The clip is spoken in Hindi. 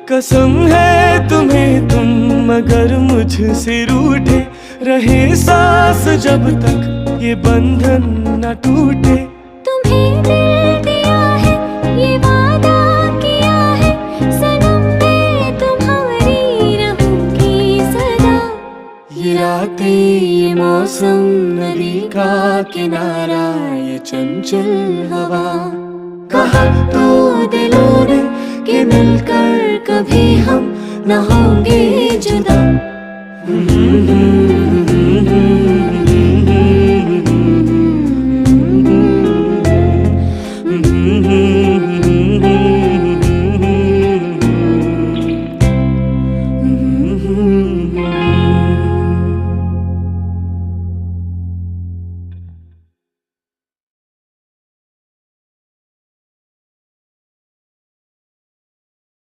कसम है तुम्हें तुम मगर मुझसे रूठे रहे सांस जब तक ये बंधन न टूटे। तुम्हें दिल दिया है ये वादा किया है सनम मैं तुम्हारी रहूंगी सदा। ये रातें ये मौसम नदी का किनारा ये चंचल हवा, कहा तो दिलों ने कि मिलकर कभी हम न होंगे जुदा।